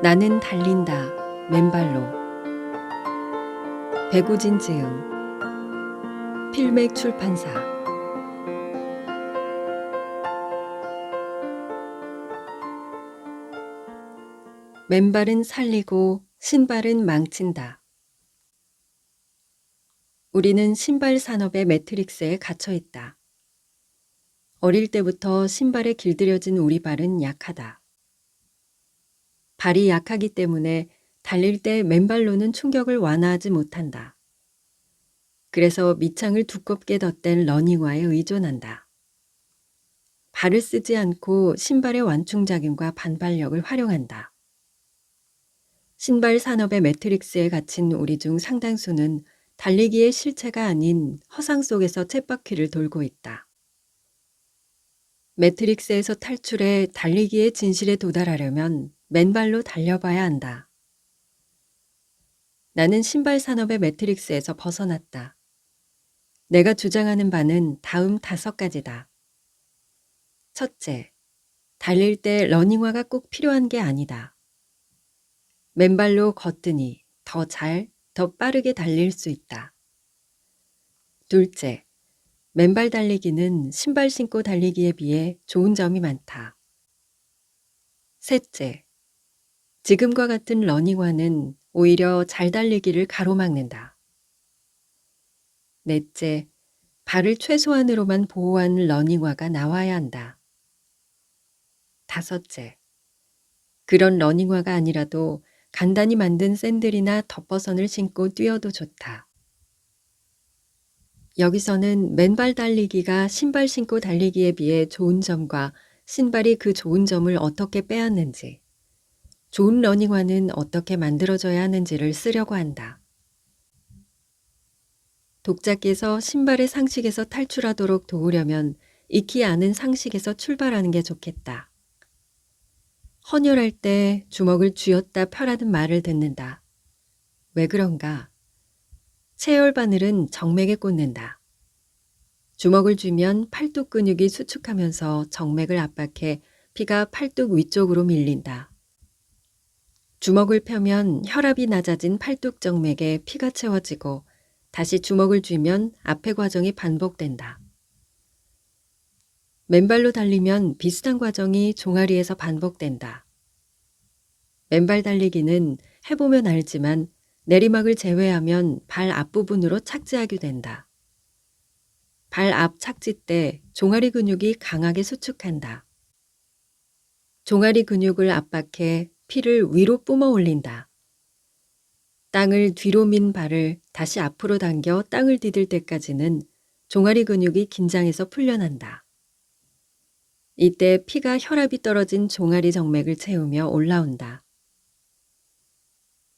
나는 달린다. 맨발로. 배구진 지음. 필맥 출판사. 맨발은 살리고 신발은 망친다. 우리는 신발 산업의 매트릭스에 갇혀 있다. 어릴 때부터 신발에 길들여진 우리 발은 약하다. 발이 약하기 때문에 달릴 때 맨발로는 충격을 완화하지 못한다. 그래서 밑창을 두껍게 덧댄 러닝화에 의존한다. 발을 쓰지 않고 신발의 완충작용과 반발력을 활용한다. 신발 산업의 매트릭스에 갇힌 우리 중 상당수는 달리기의 실체가 아닌 허상 속에서 쳇바퀴를 돌고 있다. 매트릭스에서 탈출해 달리기의 진실에 도달하려면 맨발로 달려봐야 한다. 나는 신발 산업의 매트릭스에서 벗어났다. 내가 주장하는 바는 다음 5가지다. 첫째, 달릴 때 러닝화가 꼭 필요한 게 아니다. 맨발로 걷더니 더 잘, 더 빠르게 달릴 수 있다. 둘째, 맨발 달리기는 신발 신고 달리기에 비해 좋은 점이 많다. 셋째, 지금과 같은 러닝화는 오히려 잘 달리기를 가로막는다. 넷째, 발을 최소한으로만 보호하는 러닝화가 나와야 한다. 다섯째, 그런 러닝화가 아니라도 간단히 만든 샌들이나 덮버선을 신고 뛰어도 좋다. 여기서는 맨발 달리기가 신발 신고 달리기에 비해 좋은 점과 신발이 그 좋은 점을 어떻게 빼앗는지, 좋은 러닝화는 어떻게 만들어져야 하는지를 쓰려고 한다. 독자께서 신발의 상식에서 탈출하도록 도우려면 익히 아는 상식에서 출발하는 게 좋겠다. 헌혈할 때 주먹을 쥐었다 펴라는 말을 듣는다. 왜 그런가? 체열 바늘은 정맥에 꽂는다. 주먹을 쥐면 팔뚝 근육이 수축하면서 정맥을 압박해 피가 팔뚝 위쪽으로 밀린다. 주먹을 펴면 혈압이 낮아진 팔뚝 정맥에 피가 채워지고 다시 주먹을 쥐면 압회 과정이 반복된다. 맨발로 달리면 비슷한 과정이 종아리에서 반복된다. 맨발 달리기는 해보면 알지만 내리막을 제외하면 발 앞부분으로 착지하게 된다. 발 앞 착지 때 종아리 근육이 강하게 수축한다. 종아리 근육을 압박해 피를 위로 뿜어 올린다. 땅을 뒤로 민 발을 다시 앞으로 당겨 땅을 디딜 때까지는 종아리 근육이 긴장해서 풀려난다. 이때 피가 혈압이 떨어진 종아리 정맥을 채우며 올라온다.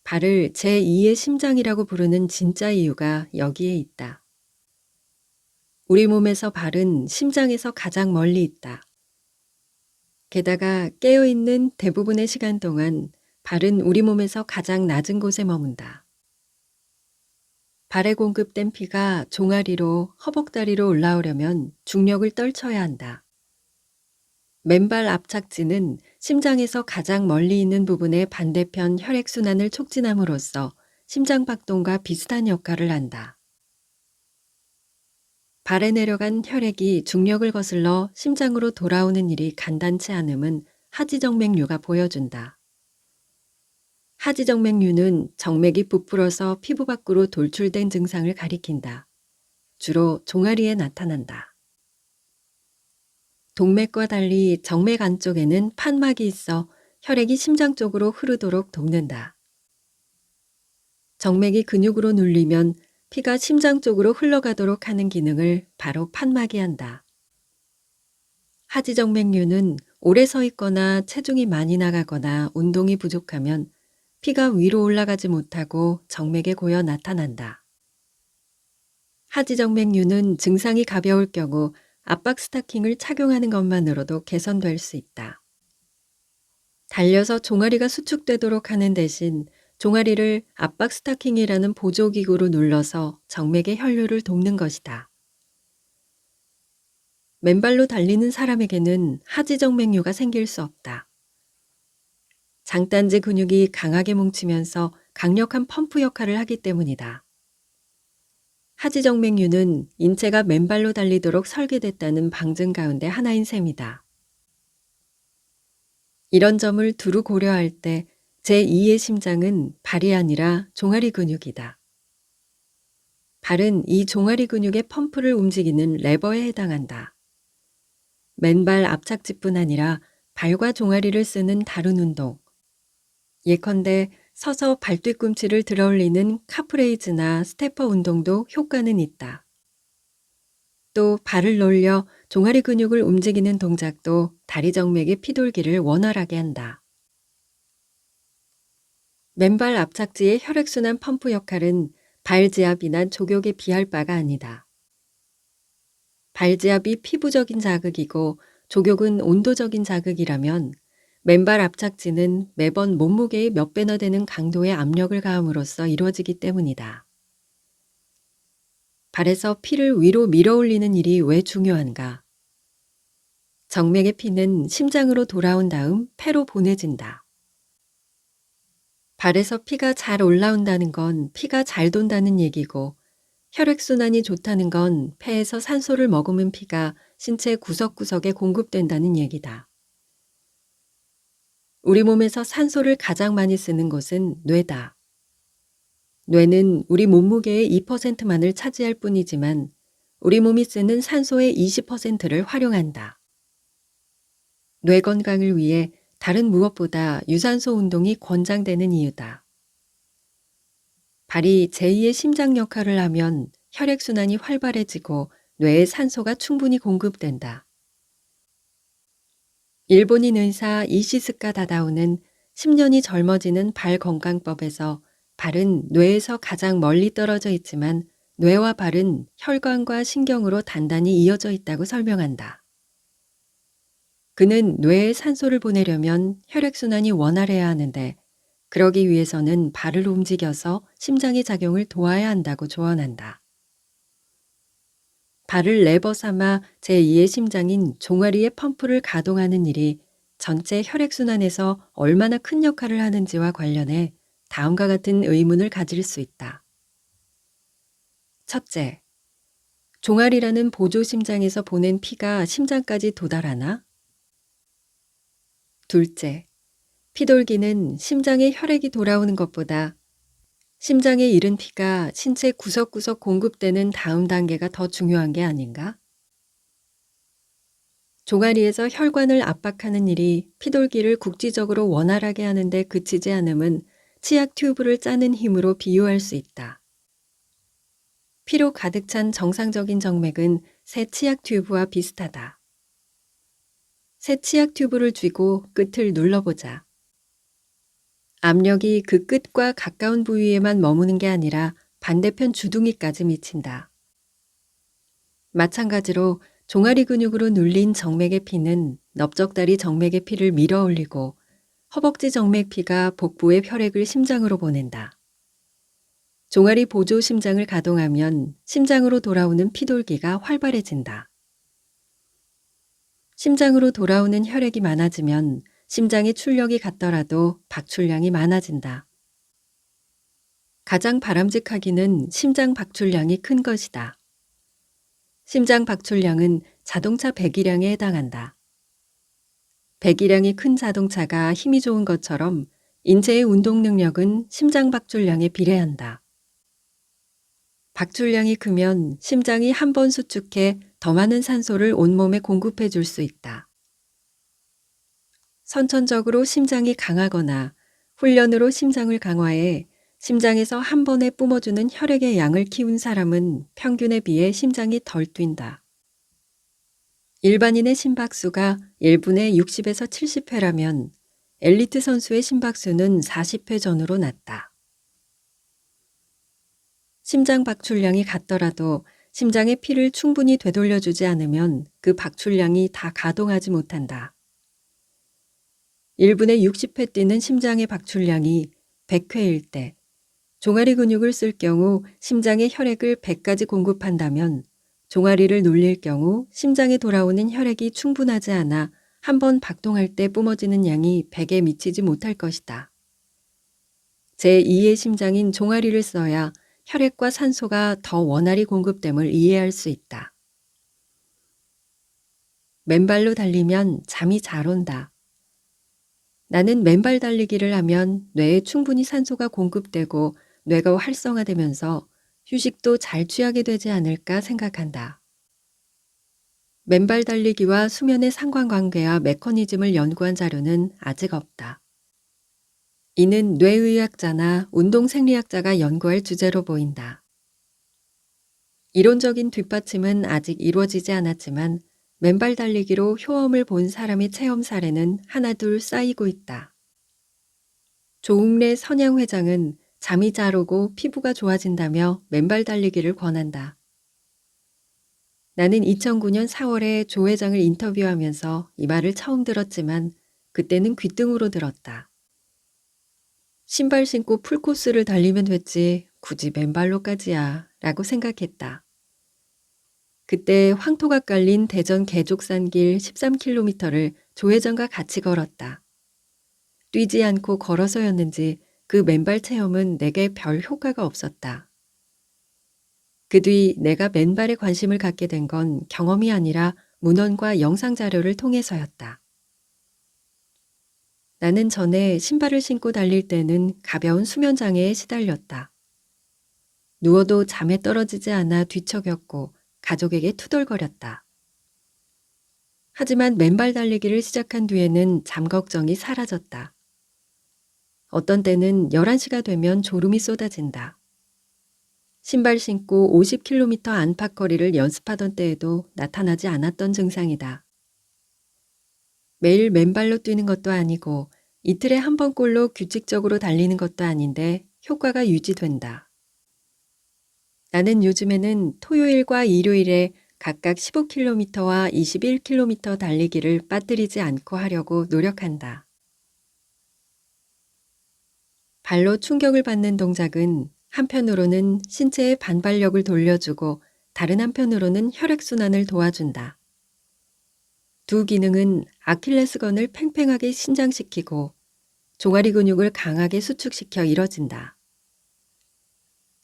발을 제2의 심장이라고 부르는 진짜 이유가 여기에 있다. 우리 몸에서 발은 심장에서 가장 멀리 있다. 게다가 깨어있는 대부분의 시간 동안 발은 우리 몸에서 가장 낮은 곳에 머문다. 발에 공급된 피가 종아리로 허벅다리로 올라오려면 중력을 떨쳐야 한다. 맨발 앞착지는 심장에서 가장 멀리 있는 부분의 반대편 혈액순환을 촉진함으로써 심장박동과 비슷한 역할을 한다. 발에 내려간 혈액이 중력을 거슬러 심장으로 돌아오는 일이 간단치 않음은 하지정맥류가 보여준다. 하지정맥류는 정맥이 부풀어서 피부 밖으로 돌출된 증상을 가리킨다. 주로 종아리에 나타난다. 동맥과 달리 정맥 안쪽에는 판막이 있어 혈액이 심장 쪽으로 흐르도록 돕는다. 정맥이 근육으로 눌리면 피가 심장 쪽으로 흘러가도록 하는 기능을 바로 판막이 한다. 하지정맥류는 오래 서 있거나 체중이 많이 나가거나 운동이 부족하면 피가 위로 올라가지 못하고 정맥에 고여 나타난다. 하지정맥류는 증상이 가벼울 경우 압박 스타킹을 착용하는 것만으로도 개선될 수 있다. 달려서 종아리가 수축되도록 하는 대신 종아리를 압박 스타킹이라는 보조기구로 눌러서 정맥의 혈류를 돕는 것이다. 맨발로 달리는 사람에게는 하지정맥류가 생길 수 없다. 장단지 근육이 강하게 뭉치면서 강력한 펌프 역할을 하기 때문이다. 하지정맥류는 인체가 맨발로 달리도록 설계됐다는 방증 가운데 하나인 셈이다. 이런 점을 두루 고려할 때 제2의 심장은 발이 아니라 종아리 근육이다. 발은 이 종아리 근육의 펌프를 움직이는 레버에 해당한다. 맨발 압착지뿐 아니라 발과 종아리를 쓰는 다른 운동, 예컨대 서서 발 뒤꿈치를 들어올리는 카프레이즈나 스테퍼 운동도 효과는 있다. 또 발을 놀려 종아리 근육을 움직이는 동작도 다리 정맥의 피돌기를 원활하게 한다. 맨발 압착지의 혈액순환 펌프 역할은 발지압이나 족욕에 비할 바가 아니다. 발지압이 피부적인 자극이고 족욕은 온도적인 자극이라면 맨발 압착지는 매번 몸무게의 몇 배나 되는 강도의 압력을 가함으로써 이루어지기 때문이다. 발에서 피를 위로 밀어올리는 일이 왜 중요한가? 정맥의 피는 심장으로 돌아온 다음 폐로 보내진다. 발에서 피가 잘 올라온다는 건 피가 잘 돈다는 얘기고, 혈액순환이 좋다는 건 폐에서 산소를 머금은 피가 신체 구석구석에 공급된다는 얘기다. 우리 몸에서 산소를 가장 많이 쓰는 곳은 뇌다. 뇌는 우리 몸무게의 2%만을 차지할 뿐이지만 우리 몸이 쓰는 산소의 20%를 활용한다. 뇌 건강을 위해 다른 무엇보다 유산소 운동이 권장되는 이유다. 발이 제2의 심장 역할을 하면 혈액순환이 활발해지고 뇌에 산소가 충분히 공급된다. 일본인 의사 이시스카 다다오는 10년이 젊어지는 발 건강법에서 발은 뇌에서 가장 멀리 떨어져 있지만 뇌와 발은 혈관과 신경으로 단단히 이어져 있다고 설명한다. 그는 뇌에 산소를 보내려면 혈액순환이 원활해야 하는데 그러기 위해서는 발을 움직여서 심장의 작용을 도와야 한다고 조언한다. 발을 레버 삼아 제2의 심장인 종아리의 펌프를 가동하는 일이 전체 혈액순환에서 얼마나 큰 역할을 하는지와 관련해 다음과 같은 의문을 가질 수 있다. 첫째, 종아리라는 보조 심장에서 보낸 피가 심장까지 도달하나? 둘째, 피돌기는 심장에 혈액이 돌아오는 것보다 심장에 이른 피가 신체 구석구석 공급되는 다음 단계가 더 중요한 게 아닌가? 종아리에서 혈관을 압박하는 일이 피돌기를 국지적으로 원활하게 하는데 그치지 않음은 치약 튜브를 짜는 힘으로 비유할 수 있다. 피로 가득 찬 정상적인 정맥은 새 치약 튜브와 비슷하다. 새 치약 튜브를 쥐고 끝을 눌러보자. 압력이 그 끝과 가까운 부위에만 머무는 게 아니라 반대편 주둥이까지 미친다. 마찬가지로 종아리 근육으로 눌린 정맥의 피는 넓적다리 정맥의 피를 밀어 올리고 허벅지 정맥 피가 복부의 혈액을 심장으로 보낸다. 종아리 보조 심장을 가동하면 심장으로 돌아오는 피돌기가 활발해진다. 심장으로 돌아오는 혈액이 많아지면 심장의 출력이 같더라도 박출량이 많아진다. 가장 바람직하기는 심장 박출량이 큰 것이다. 심장 박출량은 자동차 배기량에 해당한다. 배기량이 큰 자동차가 힘이 좋은 것처럼 인체의 운동 능력은 심장 박출량에 비례한다. 박출량이 크면 심장이 한 번 수축해 더 많은 산소를 온몸에 공급해 줄 수 있다. 선천적으로 심장이 강하거나 훈련으로 심장을 강화해 심장에서 한 번에 뿜어주는 혈액의 양을 키운 사람은 평균에 비해 심장이 덜 뛴다. 일반인의 심박수가 1분에 60에서 70회라면 엘리트 선수의 심박수는 40회 전후로 낮다. 심장 박출량이 같더라도 심장에 피를 충분히 되돌려주지 않으면 그 박출량이 다 가동하지 못한다. 1분에 60회 뛰는 심장의 박출량이 100회일 때 종아리 근육을 쓸 경우 심장에 혈액을 100까지 공급한다면 종아리를 눌릴 경우 심장에 돌아오는 혈액이 충분하지 않아 한 번 박동할 때 뿜어지는 양이 100에 미치지 못할 것이다. 제2의 심장인 종아리를 써야 혈액과 산소가 더 원활히 공급됨을 이해할 수 있다. 맨발로 달리면 잠이 잘 온다. 나는 맨발 달리기를 하면 뇌에 충분히 산소가 공급되고 뇌가 활성화되면서 휴식도 잘 취하게 되지 않을까 생각한다. 맨발 달리기와 수면의 상관관계와 메커니즘을 연구한 자료는 아직 없다. 이는 뇌의학자나 운동생리학자가 연구할 주제로 보인다. 이론적인 뒷받침은 아직 이루어지지 않았지만 맨발 달리기로 효험을 본 사람의 체험 사례는 하나둘 쌓이고 있다. 조웅래 선양회장은 잠이 잘 오고 피부가 좋아진다며 맨발 달리기를 권한다. 나는 2009년 4월에 조 회장을 인터뷰하면서 이 말을 처음 들었지만 그때는 귓등으로 들었다. 신발 신고 풀코스를 달리면 됐지 굳이 맨발로까지야 라고 생각했다. 그때 황토가 깔린 대전 계족산길 13km를 조 회장과 같이 걸었다. 뛰지 않고 걸어서였는지 그 맨발 체험은 내게 별 효과가 없었다. 그 뒤 내가 맨발에 관심을 갖게 된 건 경험이 아니라 문헌과 영상 자료를 통해서였다. 나는 전에 신발을 신고 달릴 때는 가벼운 수면 장애에 시달렸다. 누워도 잠에 떨어지지 않아 뒤척였고 가족에게 투덜거렸다. 하지만 맨발 달리기를 시작한 뒤에는 잠 걱정이 사라졌다. 어떤 때는 11시가 되면 졸음이 쏟아진다. 신발 신고 50km 안팎거리를 연습하던 때에도 나타나지 않았던 증상이다. 매일 맨발로 뛰는 것도 아니고 이틀에 한 번꼴로 규칙적으로 달리는 것도 아닌데 효과가 유지된다. 나는 요즘에는 토요일과 일요일에 각각 15km와 21km 달리기를 빠뜨리지 않고 하려고 노력한다. 발로 충격을 받는 동작은 한편으로는 신체의 반발력을 돌려주고 다른 한편으로는 혈액순환을 도와준다. 두 기능은 아킬레스건을 팽팽하게 신장시키고 종아리 근육을 강하게 수축시켜 이뤄진다.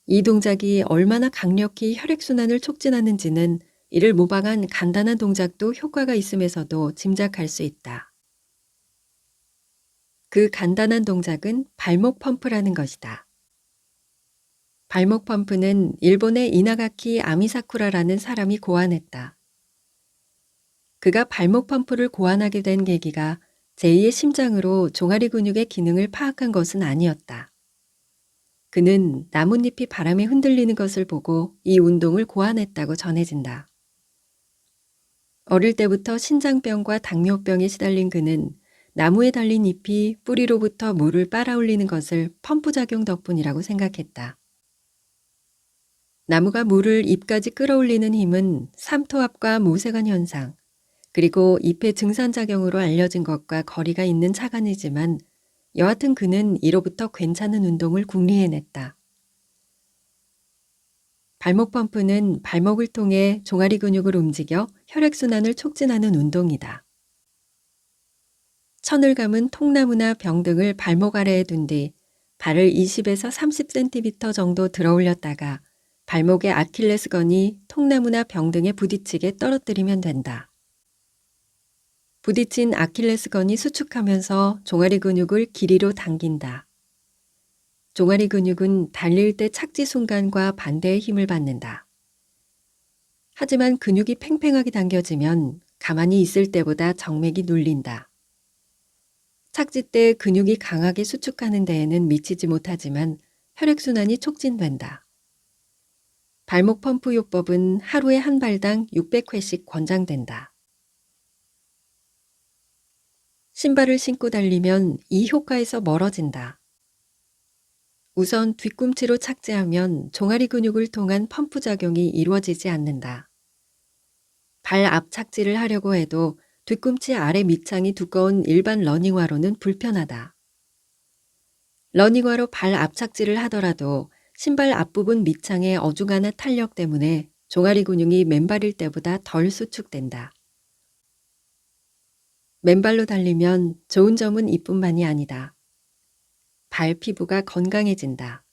이 동작이 얼마나 강력히 혈액순환을 촉진하는지는 이를 모방한 간단한 동작도 효과가 있음에서도 짐작할 수 있다. 그 간단한 동작은 발목 펌프라는 것이다. 발목 펌프는 일본의 이나가키 아미사쿠라라는 사람이 고안했다. 그가 발목 펌프를 고안하게 된 계기가 제2의 심장으로 종아리 근육의 기능을 파악한 것은 아니었다. 그는 나뭇잎이 바람에 흔들리는 것을 보고 이 운동을 고안했다고 전해진다. 어릴 때부터 신장병과 당뇨병에 시달린 그는 나무에 달린 잎이 뿌리로부터 물을 빨아올리는 것을 펌프 작용 덕분이라고 생각했다. 나무가 물을 잎까지 끌어올리는 힘은 삼투압과 모세관 현상, 그리고 잎의 증산작용으로 알려진 것과 거리가 있는 차관이지만 여하튼 그는 이로부터 괜찮은 운동을 궁리해냈다. 발목 펌프는 발목을 통해 종아리 근육을 움직여 혈액순환을 촉진하는 운동이다. 천을 감은 통나무나 병 등을 발목 아래에 둔 뒤 발을 20에서 30cm 정도 들어 올렸다가 발목의 아킬레스건이 통나무나 병 등에 부딪히게 떨어뜨리면 된다. 부딪힌 아킬레스건이 수축하면서 종아리 근육을 길이로 당긴다. 종아리 근육은 달릴 때 착지 순간과 반대의 힘을 받는다. 하지만 근육이 팽팽하게 당겨지면 가만히 있을 때보다 정맥이 눌린다. 착지 때 근육이 강하게 수축하는 데에는 미치지 못하지만 혈액순환이 촉진된다. 발목 펌프 요법은 하루에 한 발당 600회씩 권장된다. 신발을 신고 달리면 이 효과에서 멀어진다. 우선 뒤꿈치로 착지하면 종아리 근육을 통한 펌프 작용이 이루어지지 않는다. 발 앞 착지를 하려고 해도 뒤꿈치 아래 밑창이 두꺼운 일반 러닝화로는 불편하다. 러닝화로 발 앞 착지를 하더라도 신발 앞부분 밑창의 어중간한 탄력 때문에 종아리 근육이 맨발일 때보다 덜 수축된다. 맨발로 달리면 좋은 점은 이뿐만이 아니다. 발 피부가 건강해진다.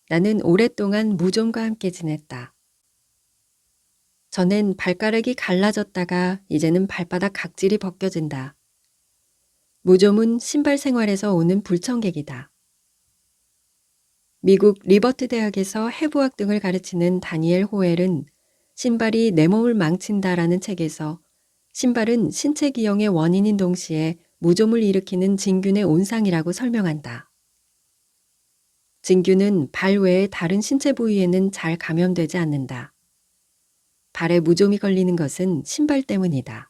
나는 오랫동안 무좀과 함께 지냈다. 전엔 발가락이 갈라졌다가 이제는 발바닥 각질이 벗겨진다. 무좀은 신발 생활에서 오는 불청객이다. 미국 리버트 대학에서 해부학 등을 가르치는 다니엘 호엘은 신발이 내 몸을 망친다라는 책에서 신발은 신체 기형의 원인인 동시에 무좀을 일으키는 진균의 온상이라고 설명한다. 진균은 발 외의 다른 신체 부위에는 잘 감염되지 않는다. 발에 무좀이 걸리는 것은 신발 때문이다.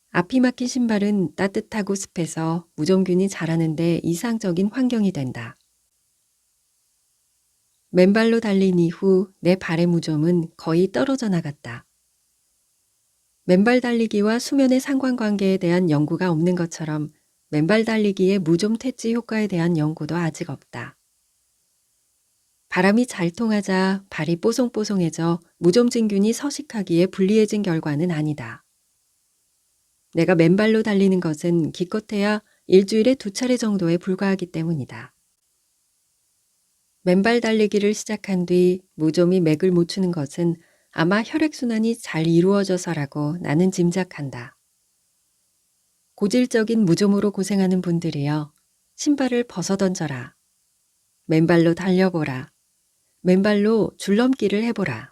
앞이 막힌 신발은 따뜻하고 습해서 무좀균이 자라는데 이상적인 환경이 된다. 맨발로 달린 이후 내 발의 무좀은 거의 떨어져 나갔다. 맨발 달리기와 수면의 상관관계에 대한 연구가 없는 것처럼 맨발 달리기의 무좀 퇴치 효과에 대한 연구도 아직 없다. 바람이 잘 통하자 발이 뽀송뽀송해져 무좀 진균이 서식하기에 불리해진 결과는 아니다. 내가 맨발로 달리는 것은 기껏해야 일주일에 2차례 정도에 불과하기 때문이다. 맨발 달리기를 시작한 뒤 무좀이 맥을 못 추는 것은 아마 혈액순환이 잘 이루어져서라고 나는 짐작한다. 고질적인 무좀으로 고생하는 분들이여, 신발을 벗어던져라. 맨발로 달려보라. 맨발로 줄넘기를 해보라.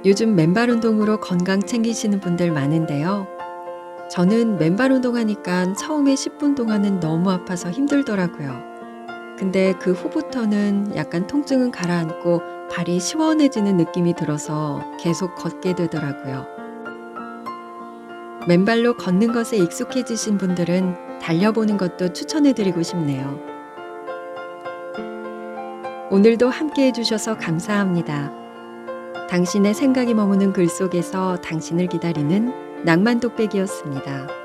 요즘 맨발 운동으로 건강 챙기시는 분들 많은데요. 저는 맨발 운동하니까 처음에 10분 동안은 너무 아파서 힘들더라고요. 근데 그 후부터는 약간 통증은 가라앉고 발이 시원해지는 느낌이 들어서 계속 걷게 되더라고요. 맨발로 걷는 것에 익숙해지신 분들은 달려보는 것도 추천해드리고 싶네요. 오늘도 함께 해주셔서 감사합니다. 당신의 생각이 머무는 글 속에서 당신을 기다리는 낭만 독백이었습니다.